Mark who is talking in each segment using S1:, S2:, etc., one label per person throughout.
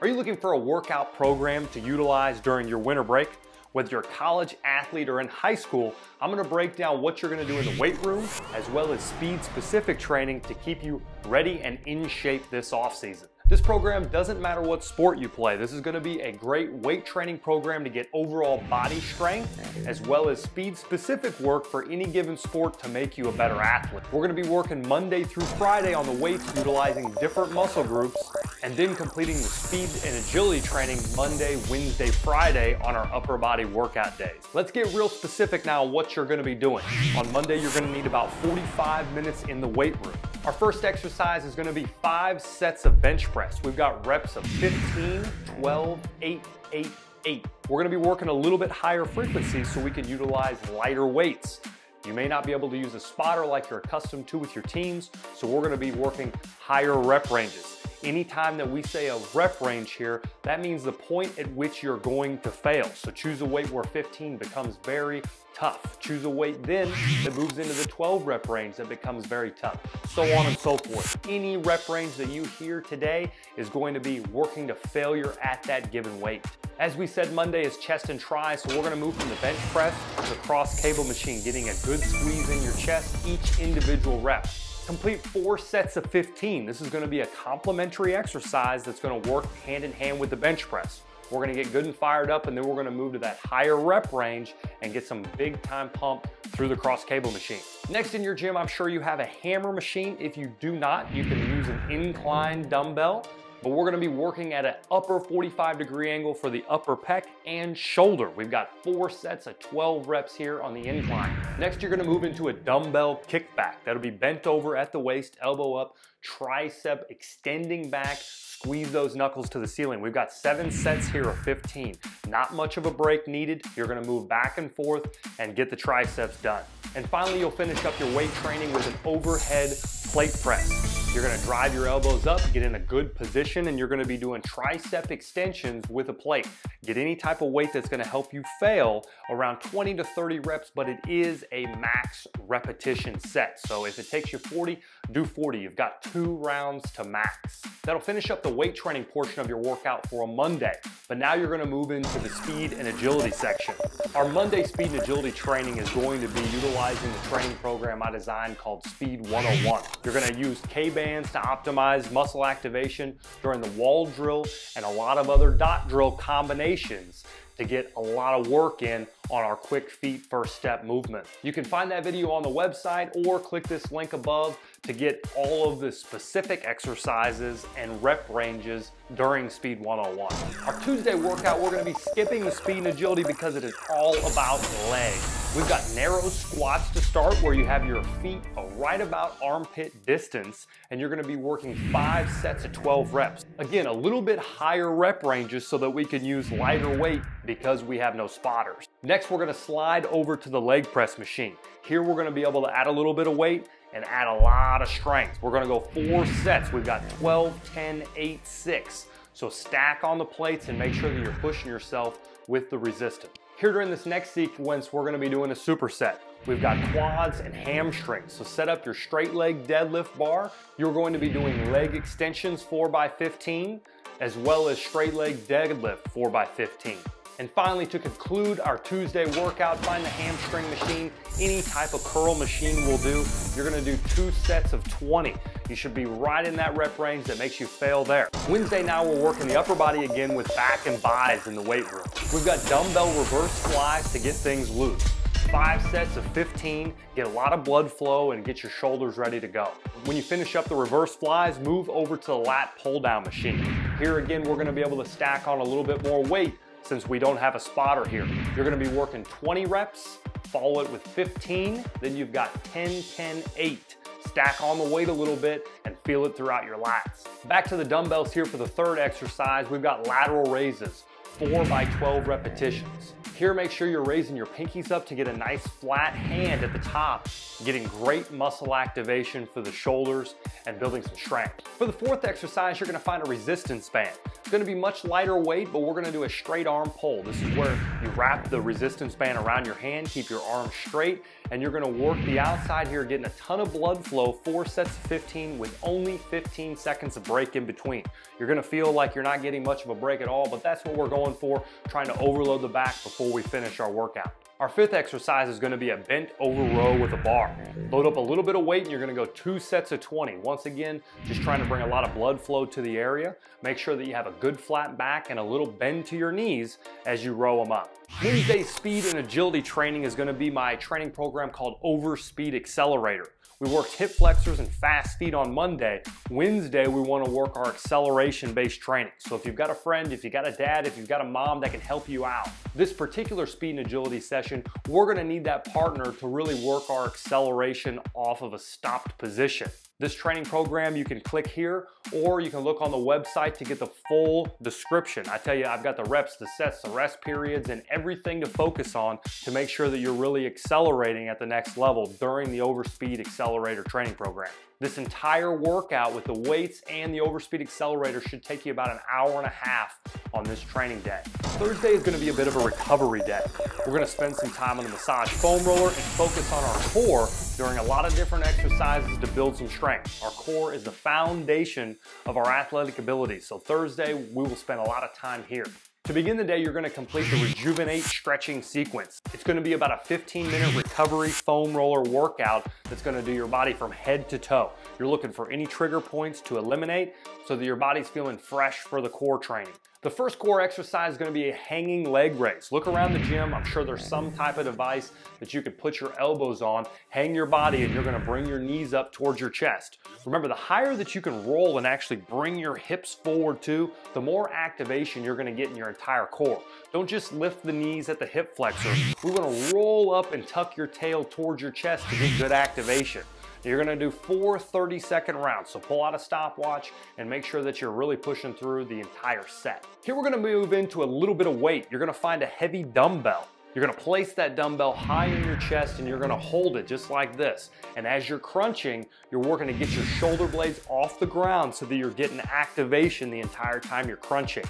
S1: Are you looking for a workout program to utilize during your winter break? Whether you're a college athlete or in high school, I'm gonna break down what you're gonna do in the weight room, as well as speed-specific training to keep you ready and in shape this off-season. This program doesn't matter what sport you play. This is gonna be a great weight training program to get overall body strength, as well as speed-specific work for any given sport to make you a better athlete. We're gonna be working Monday through Friday on the weights, utilizing different muscle groups, and then completing the speed and agility training Monday, Wednesday, Friday on our upper body workout days. Let's get real specific now on what you're gonna be doing. On Monday, you're gonna need about 45 minutes in the weight room. Our first exercise is gonna be 5 sets of bench press. We've got reps of 15, 12, 8, 8, 8. We're gonna be working a little bit higher frequency so we can utilize lighter weights. You may not be able to use a spotter like you're accustomed to with your teams, so we're gonna be working higher rep ranges. Anytime that we say a rep range here, that means the point at which you're going to fail. So choose a weight where 15 becomes very tough. Choose a weight then that moves into the 12 rep range that becomes very tough. So on and so forth. Any rep range that you hear today is going to be working to failure at that given weight. As we said, Monday is chest and tries, so we're gonna move from the bench press to the cross cable machine, getting a good squeeze in your chest each individual rep. Complete 4 sets of 15. This is gonna be a complementary exercise that's gonna work hand in hand with the bench press. We're gonna get good and fired up, and then we're gonna move to that higher rep range and get some big time pump through the cross cable machine. Next in your gym, I'm sure you have a hammer machine. If you do not, you can use an incline dumbbell. But we're gonna be working at an upper 45-degree angle for the upper pec and shoulder. We've got 4 sets of 12 reps here on the incline. Next, you're gonna move into a dumbbell kickback. That'll be bent over at the waist, elbow up, tricep extending back, squeeze those knuckles to the ceiling. We've got 7 sets here of 15. Not much of a break needed. You're gonna move back and forth and get the triceps done. And finally, you'll finish up your weight training with an overhead plate press. You're gonna drive your elbows up, get in a good position, and you're gonna be doing tricep extensions with a plate. Get any type of weight that's gonna help you fail around 20 to 30 reps, but it is a max repetition set. So if it takes you 40, do 40. You've got 2 rounds to max. That'll finish up the weight training portion of your workout for a Monday. But now you're gonna move into the speed and agility section. Our Monday speed and agility training is going to be utilizing the training program I designed called Speed 101. You're gonna use Kbands to optimize muscle activation during the wall drill and a lot of other dot drill combinations to get a lot of work in on our quick feet first step movement. You can find that video on the website or click this link above to get all of the specific exercises and rep ranges during Speed 101. Our Tuesday workout, we're gonna be skipping the speed and agility because it is all about legs. We've got narrow squats to start where you have your feet right about armpit distance, and you're gonna be working 5 sets of 12 reps. Again, a little bit higher rep ranges so that we can use lighter weight because we have no spotters. Next, we're gonna slide over to the leg press machine. Here, we're gonna be able to add a little bit of weight and add a lot of strength. We're gonna go 4 sets. We've got 12, 10, 8, 6. So stack on the plates and make sure that you're pushing yourself with the resistance. Here during this next sequence, we're gonna be doing a superset. We've got quads and hamstrings. So set up your straight leg deadlift bar. You're going to be doing leg extensions 4x15, as well as straight leg deadlift 4x15. And finally, to conclude our Tuesday workout, find the hamstring machine. Any type of curl machine will do. You're gonna do 2 sets of 20. You should be right in that rep range that makes you fail there. Wednesday now, we're working the upper body again with back and buys in the weight room. We've got dumbbell reverse flies to get things loose. 5 sets of 15, get a lot of blood flow and get your shoulders ready to go. When you finish up the reverse flies, move over to the lat pull down machine. Here again, we're gonna be able to stack on a little bit more weight since we don't have a spotter here. You're gonna be working 20 reps, follow it with 15, then you've got 10, 10, 8. Stack on the weight a little bit and feel it throughout your lats. Back to the dumbbells here for the third exercise. We've got lateral raises, 4x12 repetitions. Here, make sure you're raising your pinkies up to get a nice flat hand at the top, getting great muscle activation for the shoulders and building some strength. For the fourth exercise, you're gonna find a resistance band. It's gonna be much lighter weight, but we're gonna do a straight arm pull. This is where you wrap the resistance band around your hand, keep your arm straight, and you're gonna work the outside here, getting a ton of blood flow, 4 sets of 15 with only 15 seconds of break in between. You're gonna feel like you're not getting much of a break at all, but that's what we're going for, trying to overload the back before we finish our workout. Our fifth exercise is gonna be a bent over row with a bar. Load up a little bit of weight and you're gonna go 2 sets of 20. Once again, just trying to bring a lot of blood flow to the area. Make sure that you have a good flat back and a little bend to your knees as you row them up. Wednesday's speed and agility training is gonna be my training program called Speed Accelerator. We worked hip flexors and fast feet on Monday. Wednesday, we want to work our acceleration-based training. So if you've got a friend, if you've got a dad, if you've got a mom that can help you out, this particular speed and agility session, we're going to need that partner to really work our acceleration off of a stopped position. This training program, you can click here, or you can look on the website to get the full description. I tell you, I've got the reps, the sets, the rest periods, and everything to focus on to make sure that you're really accelerating at the next level during the Overspeed Accelerator training program. This entire workout with the weights and the Overspeed Accelerator should take you about an hour and a half on this training day. Thursday is going to be a bit of a recovery day. We're going to spend some time on the massage foam roller and focus on our core during a lot of different exercises to build some strength. Our core is the foundation of our athletic abilities. So Thursday, we will spend a lot of time here. To begin the day, you're gonna complete the Rejuvenate stretching sequence. It's gonna be about a 15-minute recovery foam roller workout that's gonna do your body from head to toe. You're looking for any trigger points to eliminate so that your body's feeling fresh for the core training. The first core exercise is gonna be a hanging leg raise. Look around the gym. I'm sure there's some type of device that you could put your elbows on, hang your body, and you're gonna bring your knees up towards your chest. Remember, the higher that you can roll and actually bring your hips forward too, the more activation you're gonna get in your entire core. Don't just lift the knees at the hip flexor. We wanna roll up and tuck your tail towards your chest to get good activation. You're gonna do 4 30-second rounds, so pull out a stopwatch and make sure that you're really pushing through the entire set. Here we're gonna move into a little bit of weight. You're gonna find a heavy dumbbell. You're gonna place that dumbbell high in your chest and you're gonna hold it just like this. And as you're crunching, you're working to get your shoulder blades off the ground so that you're getting activation the entire time you're crunching.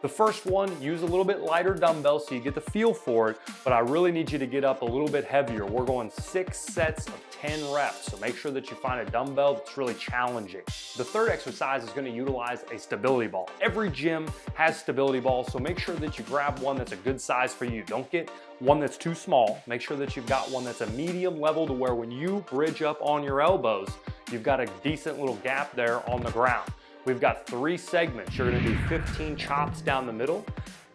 S1: The first one, use a little bit lighter dumbbell so you get the feel for it, but I really need you to get up a little bit heavier. We're going 6 sets of 10 reps, so make sure that you find a dumbbell that's really challenging. The third exercise is gonna utilize a stability ball. Every gym has stability balls, so make sure that you grab one that's a good size for you. Don't get one that's too small. Make sure that you've got one that's a medium level to where when you bridge up on your elbows, you've got a decent little gap there on the ground. We've got 3 segments. You're gonna do 15 chops down the middle,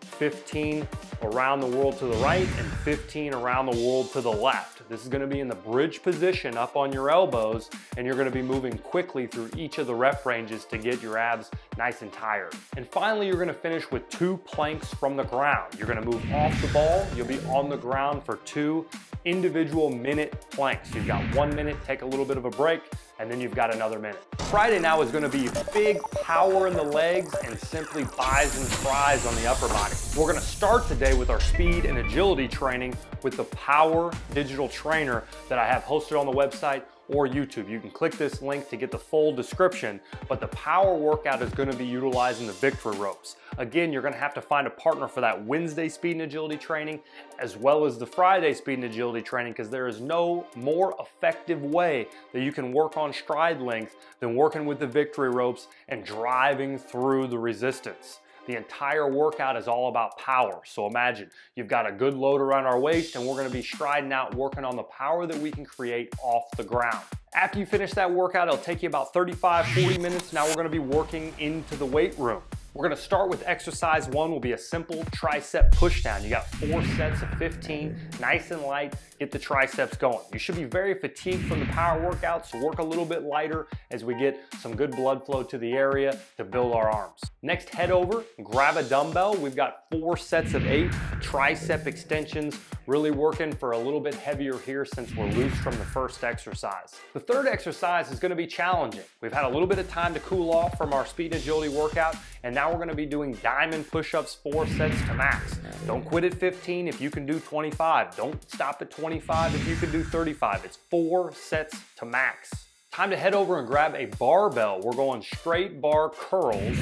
S1: 15 around the world to the right, and 15 around the world to the left. This is gonna be in the bridge position up on your elbows, and you're gonna be moving quickly through each of the rep ranges to get your abs nice and tired. And finally, you're gonna finish with 2 planks from the ground. You're gonna move off the ball, you'll be on the ground for 2 individual minute planks. You've got 1 minute, take a little bit of a break, and then you've got another minute. Friday now is gonna be big power in the legs and simply bis and tris on the upper body. We're gonna start today with our speed and agility training with the Power Digital Trainer that I have hosted on the website or YouTube. You can click this link to get the full description, but the power workout is gonna be utilizing the victory ropes. Again, you're gonna have to find a partner for that Wednesday speed and agility training, as well as the Friday speed and agility training, because there is no more effective way that you can work on stride length than working with the victory ropes and driving through the resistance. The entire workout is all about power. So imagine you've got a good load around our waist and we're gonna be striding out, working on the power that we can create off the ground. After you finish that workout, it'll take you about 35, 40 minutes. Now we're gonna be working into the weight room. We're gonna start with exercise 1, will be a simple tricep pushdown. You got 4 sets of 15, nice and light, get the triceps going. You should be very fatigued from the power workout, so work a little bit lighter as we get some good blood flow to the area to build our arms. Next, head over, grab a dumbbell. We've got 4 sets of 8 tricep extensions really working for a little bit heavier here since we're loose from the first exercise. The third exercise is gonna be challenging. We've had a little bit of time to cool off from our speed and agility workout, and now we're gonna be doing diamond push-ups 4 sets to max. Don't quit at 15 if you can do 25. Don't stop at 25 if you can do 35. It's 4 sets to max. Time to head over and grab a barbell. We're going straight bar curls,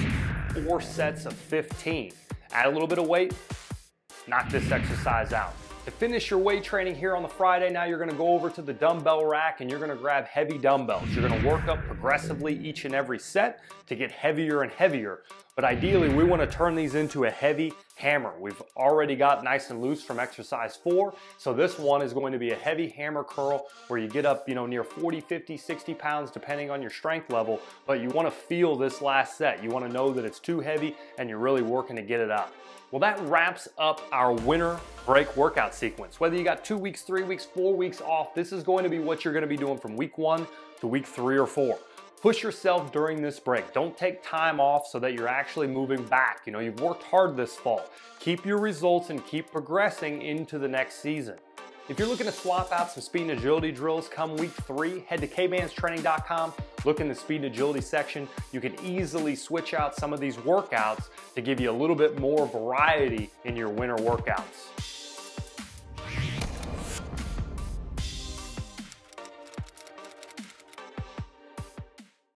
S1: 4 sets of 15. Add a little bit of weight, knock this exercise out. To finish your weight training here on the Friday, now you're gonna go over to the dumbbell rack and you're gonna grab heavy dumbbells. You're gonna work up progressively each and every set to get heavier and heavier. But ideally, we wanna turn these into a heavy hammer. We've already got nice and loose from exercise 4, so this one is going to be a heavy hammer curl where you get up, near 40, 50, 60 pounds depending on your strength level, but you wanna feel this last set. You wanna know that it's too heavy and you're really working to get it up. Well, that wraps up our winter break workout sequence. Whether you got 2 weeks, 3 weeks, 4 weeks off, this is going to be what you're gonna be doing from week 1 to week 3 or 4. Push yourself during this break. Don't take time off so that you're actually moving back. You've worked hard this fall. Keep your results and keep progressing into the next season. If you're looking to swap out some speed and agility drills come week 3, head to kbandstraining.com, look in the speed and agility section. You can easily switch out some of these workouts to give you a little bit more variety in your winter workouts.